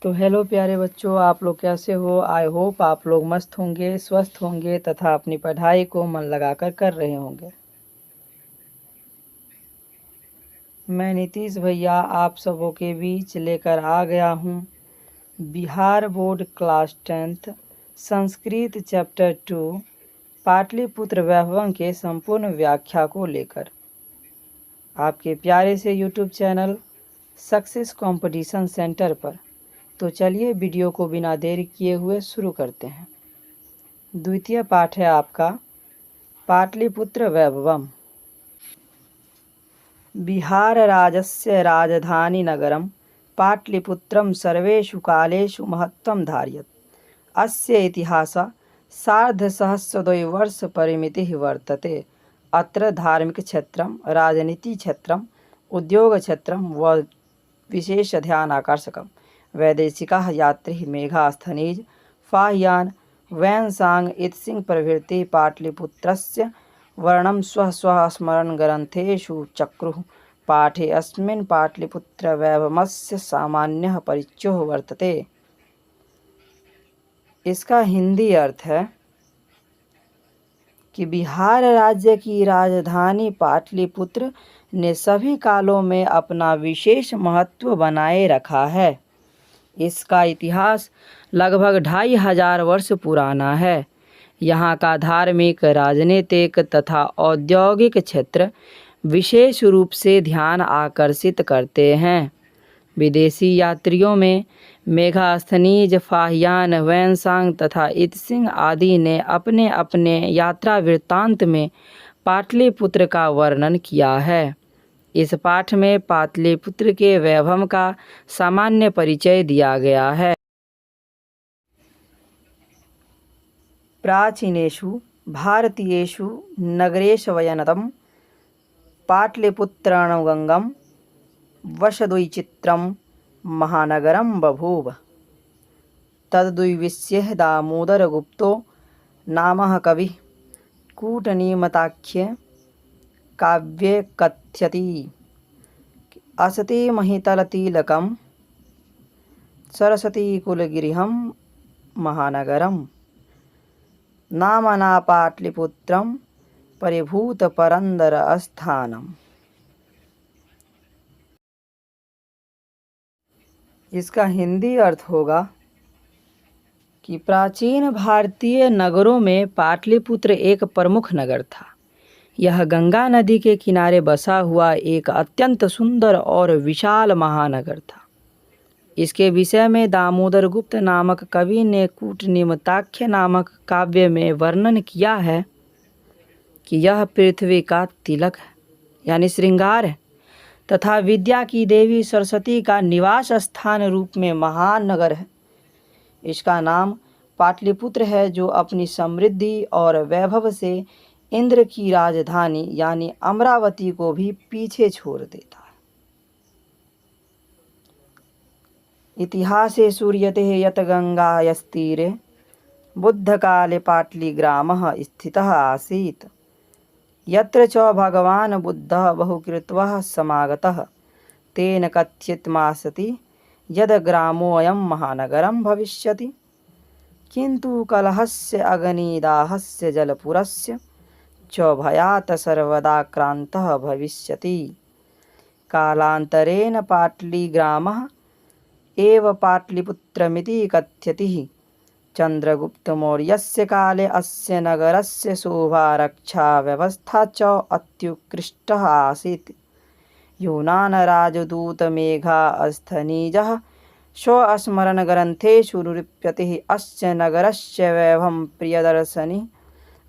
तो हेलो प्यारे बच्चों, आप लोग कैसे हो। आई होप आप लोग मस्त होंगे, स्वस्थ होंगे तथा अपनी पढ़ाई को मन लगाकर कर रहे होंगे। मैं नीतीश भैया आप सबों के बीच लेकर आ गया हूँ Bihar board class 10th Sanskrit chapter 2 Pataliputra Vaibhavam के संपूर्ण व्याख्या को लेकर आपके प्यारे से YouTube channel success competition centre पर। तो चलिए वीडियो को बिना देरी किए हुए शुरू करते हैं। द्वितीय पाठ है आपका पाटलिपुत्र वैभवम। बिहार राज्यस्य राजधानी नगरम पाटलिपुत्रम सर्वेषु कालेषु महत्वं धारयत्। अस्य इतिहासः सार्धसहस्रद्वयवर्ष परिमितिः वर्तते। अत्र धार्मिकक्षेत्रं, राजनीतिक्षेत्रं, उद्योगक्षेत्रं व विशेषध्यानाकर्षकं वैदेशिकाः यात्री मेघास्थनीज, फाह्यान, वैनसांग इत्सिंह प्रभृतिः पाटलिपुत्रस्य वर्णनं स्वः स्मरणग्रन्थेषु चक्रुः। पाठे अस्मिन् पाटलिपुत्रवैभवमस्य सामान्यः परिचयो वर्तते। इसका हिंदी अर्थ है कि बिहार राज्य की राजधानी पाटलिपुत्र ने सभी कालों में अपना विशेष महत्व बनाए रखा है। इसका इतिहास लगभग 2500 वर्ष पुराना है। यहाँ का धार्मिक, राजनीतिक तथा औद्योगिक क्षेत्र विशेष रूप से ध्यान आकर्षित करते हैं। विदेशी यात्रियों में मेघास्थनीज, फाह्यान, वैनसांग तथा इत्सिंह आदि ने अपने अपने यात्रा वृत्तांत में पाटलिपुत्र का वर्णन किया है। इस पाठ में पाटलिपुत्र के वैभव का सामान्य परिचय दिया गया है। प्राचीनेषु भारतीयेषु नगरेषु पाटलिपुत्रानुगंगम वशद्वैचित्रं महानगरं बभूव। तद्विषये दामोदरगुप्तो नामः कविः कूटनीमताख्ये काव्ये कथयति। असति महितलतिलकं सरस्वतीकुलगिरिहं महानगरं नामना पाटलिपुत्रं परिभूतपरन्दरस्थानम्। इसका हिंदी अर्थ होगा कि प्राचीन भारतीय नगरों में पाटलिपुत्र एक प्रमुख नगर था। यह गंगा नदी के किनारे बसा हुआ एक अत्यंत सुंदर और विशाल महानगर था। इसके विषय में दामोदर गुप्त नामक कवि ने कूटनीमताख्य नामक काव्य में वर्णन किया है कि यह पृथ्वी का तिलक है, यानी श्रृंगार है, तथा विद्या की देवी सरस्वती का निवास स्थान रूप में महान नगर है। इसका नाम पाटलिपुत्र है, जो अपनी समृद्धि और वैभव से इंद्र की राजधानी यानी अमरावती को भी पीछे छोड़ देता है। इतिहासे सूर्यते यत गंगायस्तीरे बुद्धकाले पाटलिग्रामः स्थितः आसीत्। यत्र च भगवान् बुद्धः बहुकृत्वः समागतः तेन कथ्यितमासति यद ग्रामोऽयं महानगरं भविष्यति। किन्तु कलहस्य अग्निदाहस्य जलपुरस्य च भयात् सर्वदा क्रान्तः भविष्यति। कालान्तरेण पाटलिग्रामः एव पाटलिपुत्रमिति कथ्यति। चंद्रगुप्तमौर्यस्य काले अस्य नगरस्य शोभारक्षा व्यवस्था च अत्युत्कृष्टः आसीत्। यूनान् राजदूतमेघास्थनीजः स्वस्मरणग्रन्थेषु निरूप्यते अस्य नगरस्य वैभवं प्रियदर्शनी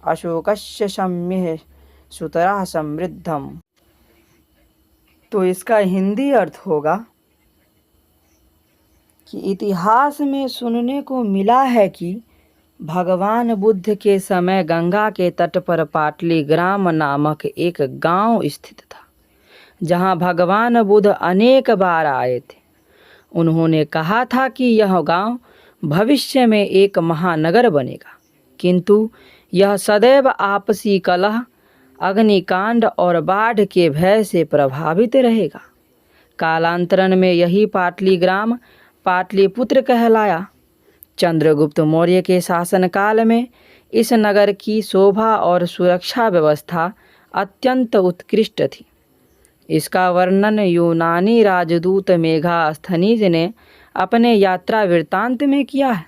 अशोकस्य शम्यः सुतराः समृद्धम्। तो इसका हिंदी अर्थ होगा कि इतिहास में सुनने को मिला है कि भगवान बुद्ध के समय गंगा के तट पर पाटलिग्राम नामक एक गांव स्थित था, जहां भगवान बुद्ध अनेक बार आए थे। उन्होंने कहा था कि यह गांव भविष्य में एक महानगर बनेगा, किंतु यह सदैव आपसी कलह, अग्निकांड और बाढ़ के भय से प्रभावित रहेगा। कालांतरण में यही पाटलिग्राम पाटलिपुत्र कहलाया। चंद्रगुप्त मौर्य के शासनकाल में इस नगर की शोभा और सुरक्षा व्यवस्था अत्यंत उत्कृष्ट थी। इसका वर्णन यूनानी राजदूत मेगास्थनीज ने अपने यात्रा वृत्तांत में किया है।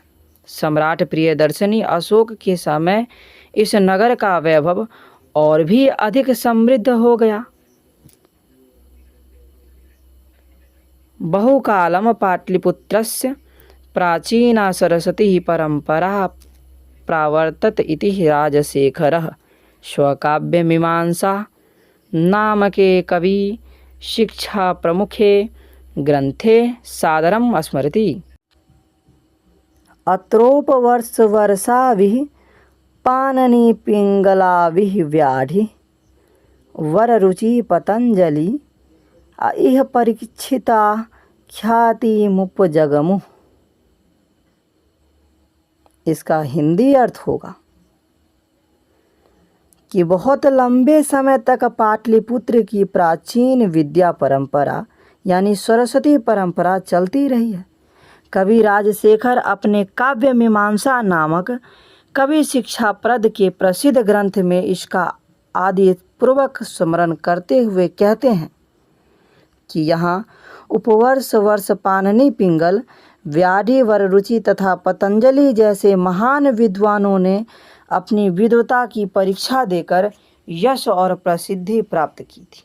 सम्राट प्रियदर्शनी अशोक के समय इस नगर का वैभव और भी अधिक समृद्ध हो गया। बहुकालम पाटलिपुत्रस्य प्राचीना सरस्वती परंपरा प्रावर्तत इति राजशेखरः स्वकाव्यमीमांसा नामके कवि शिक्षा प्रमुखे ग्रंथे सादरम स्मरति। अत्रोपवर्षवर्षाभिः पाणिनिपिङ्गलाभिः व्याधि वररुचि पतंजलि इह परीक्षिता ख्यातिमुपजगमुः। इसका हिंदी अर्थ होगा कि बहुत लंबे समय तक पाटलिपुत्र की प्राचीन विद्या परंपरा यानी सरस्वती परंपरा चलती रही है। कवि राजशेखर अपने काव्य मीमांसा नामक कवि शिक्षाप्रद के प्रसिद्ध ग्रंथ में इसका आदि-पूर्वक स्मरण करते हुए कहते हैं कि यहाँ उपवर्ष वर्ष पाणिनि पिंगल व्याधि वररुचि तथा पतंजलि जैसे महान विद्वानों ने अपनी विद्वता की परीक्षा देकर यश और प्रसिद्धि प्राप्त की थी।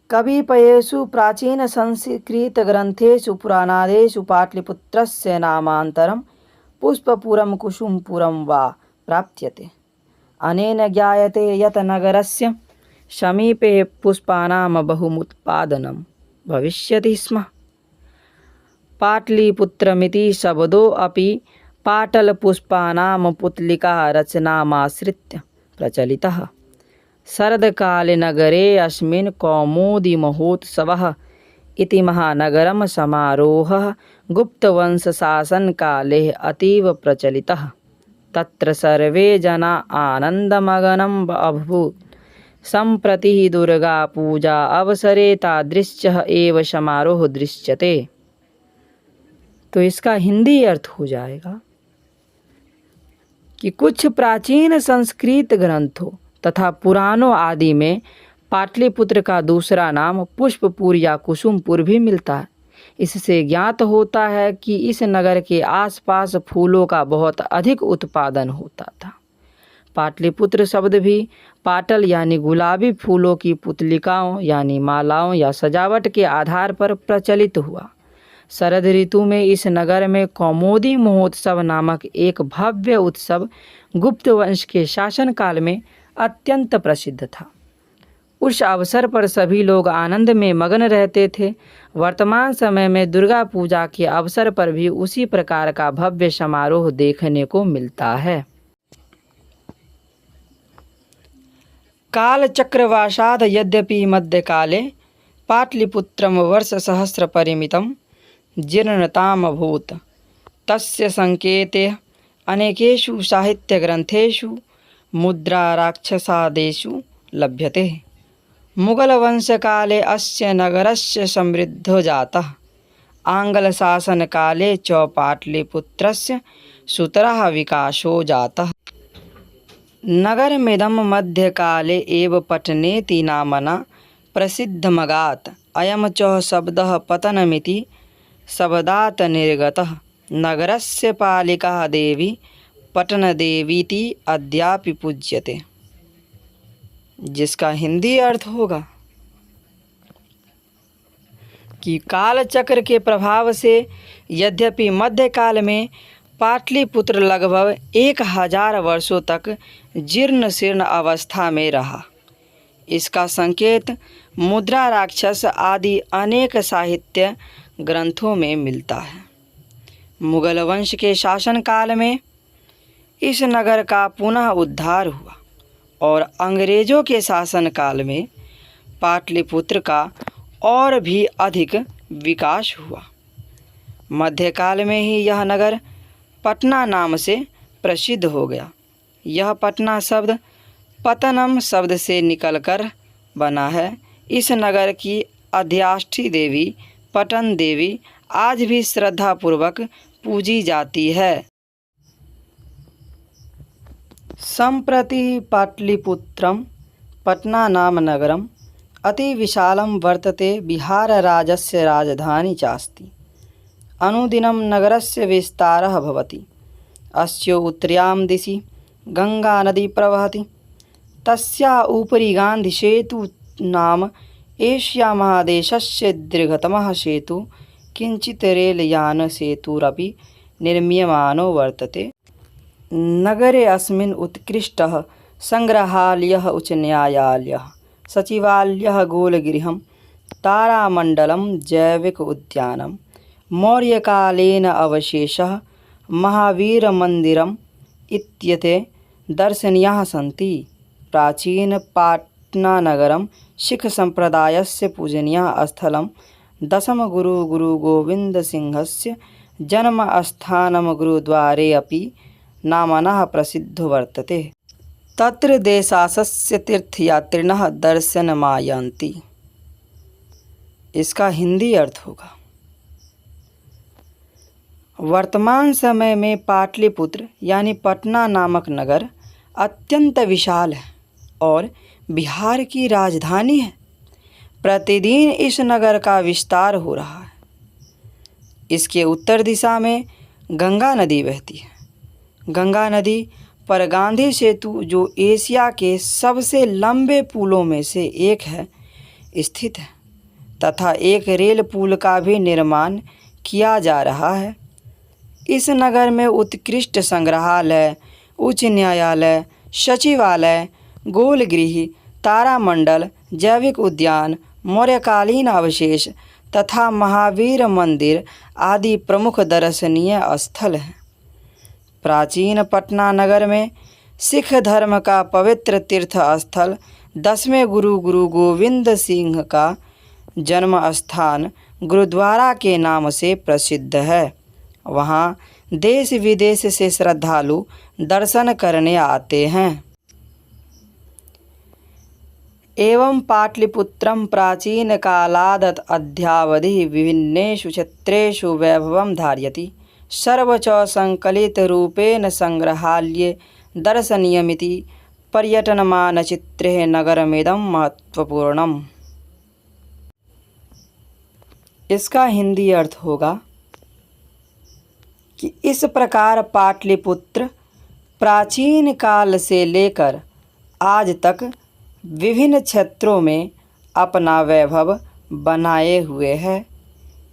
कविपयेषु प्राचीन संस्कृत ग्रंथेषु पुराणादेषु पाटलिपुत्रस्य नामान्तरं पुष्पपुरं कुसुमपुरं वा प्राप्यते। अनेन ज्ञायते यत् नगरस्य समीपे पुष्पाणां बहुमुत्पादनं भविष्यति स्म। पाटलिपुत्रमिति शब्दोऽपि पाटलपुष्पाणां पुतलिका रचनामाश्रित्य प्रचलितः। शरदकाले नगरे अस्मिन् कौमुदीमहोत्सवः इति महानगरं समारोहः गुप्तवंशशासनकाले अतीव प्रचलितः। तत्र सर्वे जना आनन्दमग्नम् अभूत्। सम्प्रति दुर्गापूजा अवसरे तादृशः एव समारोह दृश्यते। तो इसका हिंदी अर्थ हो जाएगा कि कुछ प्राचीन संस्कृत ग्रंथों तथा पुराणों आदि में पाटलिपुत्र का दूसरा नाम पुष्पपुर या कुसुमपुर भी मिलता है। इससे ज्ञात होता है कि इस नगर के आसपास फूलों का बहुत अधिक उत्पादन होता था। पाटलिपुत्र शब्द भी पाटल यानी गुलाबी फूलों की पुतलिकाओं यानी मालाओं या सजावट के आधार पर प्रचलित हुआ। शरद ऋतु में इस नगर में कौमुदी महोत्सव नामक एक भव्य उत्सव गुप्त वंश के शासनकाल में अत्यंत प्रसिद्ध था। उस अवसर पर सभी लोग आनंद में मगन रहते थे। वर्तमान समय में दुर्गा पूजा के अवसर पर भी उसी प्रकार का भव्य समारोह देखने को मिलता है। कालचक्रवाशाद यद्यपि मध्यकाले पाटलिपुत्रं वर्षसहस्रपरिमितं जीर्णतामभूत् तस्य संकेते अनेकेषु साहित्यग्रंथेषु मुद्राराक्षसादेषु लभ्यते। मुगलवंशकाले अस्य नगरस्य समृद्धो जातः। आङ्ग्लशासनकाले च पाटलिपुत्रस्य सुतराः विकासो जातः। नगरमिदं मध्यकाले एव पटनेति नाम्ना प्रसिद्धमगात्। अयं च शब्दः पतनमिति शब्दात् निर्गतः। नगरस्य पालिका देवी पटनदेवीति अद्यापि पूज्यते। जिसका हिंदी अर्थ होगा कि कालचक्र के प्रभाव से यद्यपि मध्यकाल में पाटलिपुत्र लगभग 1000 वर्षों तक जीर्ण शीर्ण अवस्था में रहा। इसका संकेत मुद्रा राक्षस आदि अनेक साहित्य ग्रंथों में मिलता है। मुगल वंश के शासनकाल में इस नगर का पुनः उद्धार हुआ और अंग्रेज़ों के शासनकाल में पाटलिपुत्र का और भी अधिक विकास हुआ। मध्यकाल में ही यह नगर पटना नाम से प्रसिद्ध हो गया। यह पटना शब्द पतनम शब्द से निकलकर बना है। इस नगर की अध्याष्ठी देवी पटन देवी आज भी श्रद्धापूर्वक पूजी जाती है। सम्प्रति पाटलिपुत्रं पटना नाम नगरम् अति विशालं वर्तते, बिहारराज्यस्य राजधानी चास्ति। अनुदिनं नगरस्य विस्तारः भवति। अस्य उत्तरायां दिशि गंगा नदी प्रवहति। तस्याः उपरि गान्धीसेतु नाम एशिया महादेशस्य दीर्घतमः सेतुः किञ्चित् रेलयानसेतुरपि निर्मीयमानो वर्तते। नगरे अस्मिन् उत्कृष्टः संग्रहालयः, उच्चन्यायालयः, सचिवालयः, गोलगृहं, तारामण्डलं, जैविक उद्यानं, मौर्यकालीन अवशेषः, महावीरमन्दिरम् इत्येते दर्शनीयाः सन्ति। प्राचीनपाटनानगरं सिखसम्प्रदायस्य पूजनीयः स्थलं, दशमगुरु गुरुगोविन्दसिंहस्य जन्मस्थानं गुरुद्वारे अपि नाम्ना प्रसिद्धो वर्तते। तत्र देशास्य तीर्थयात्रिणः दर्शनमायान्ति। इसका हिंदी अर्थ होगा, वर्तमान समय में पाटलिपुत्र यानी पटना नामक नगर अत्यंत विशाल है और बिहार की राजधानी है। प्रतिदिन इस नगर का विस्तार हो रहा है। इसके उत्तर दिशा में गंगा नदी बहती है। गंगा नदी पर गांधी सेतु, जो एशिया के सबसे लंबे पुलों में से एक है, स्थित है तथा एक रेल पुल का भी निर्माण किया जा रहा है। इस नगर में उत्कृष्ट संग्रहालय, उच्च न्यायालय, सचिवालय, गोलगृह, तारामंडल, जैविक उद्यान, मौर्यकालीन अवशेष तथा महावीर मंदिर आदि प्रमुख दर्शनीय स्थल हैं। प्राचीन पटना नगर में सिख धर्म का पवित्र तीर्थ स्थल 10वें गुरु गुरु गोविंद सिंह का जन्म स्थान गुरुद्वारा के नाम से प्रसिद्ध है। वहाँ देश विदेश से श्रद्धालु दर्शन करने आते हैं। एवं पाटलिपुत्रं प्राचीनकालात् अद्यावधि विभिन्नेषु क्षेत्रेषु वैभवं धारयति। सर्वच संकलितरूपेण संग्रहालये दर्शनीयमिति पर्यटनमानचित्रे नगरमिदं महत्वपूर्णम्। इसका हिंदी अर्थ होगा कि इस प्रकार पाटलिपुत्र प्राचीन काल से लेकर आज तक विभिन्न क्षेत्रों में अपना वैभव बनाए हुए है।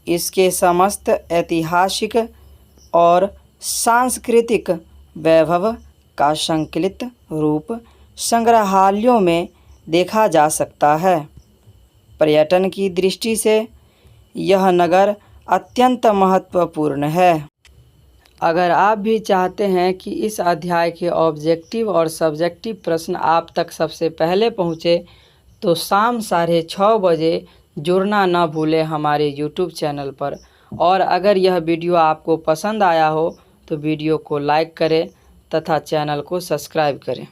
इसके समस्त ऐतिहासिक और सांस्कृतिक वैभव का संकलित रूप संग्रहालयों में देखा जा सकता है। पर्यटन की दृष्टि से यह नगर अत्यंत महत्वपूर्ण है। अगर आप भी चाहते हैं कि इस अध्याय के ऑब्जेक्टिव और सब्जेक्टिव प्रश्न आप तक सबसे पहले पहुँचे, तो शाम 6:30 बजे जुड़ना न भूलें हमारे YouTube चैनल पर। और अगर यह वीडियो आपको पसंद आया हो तो वीडियो को लाइक करें तथा चैनल को सब्सक्राइब करें।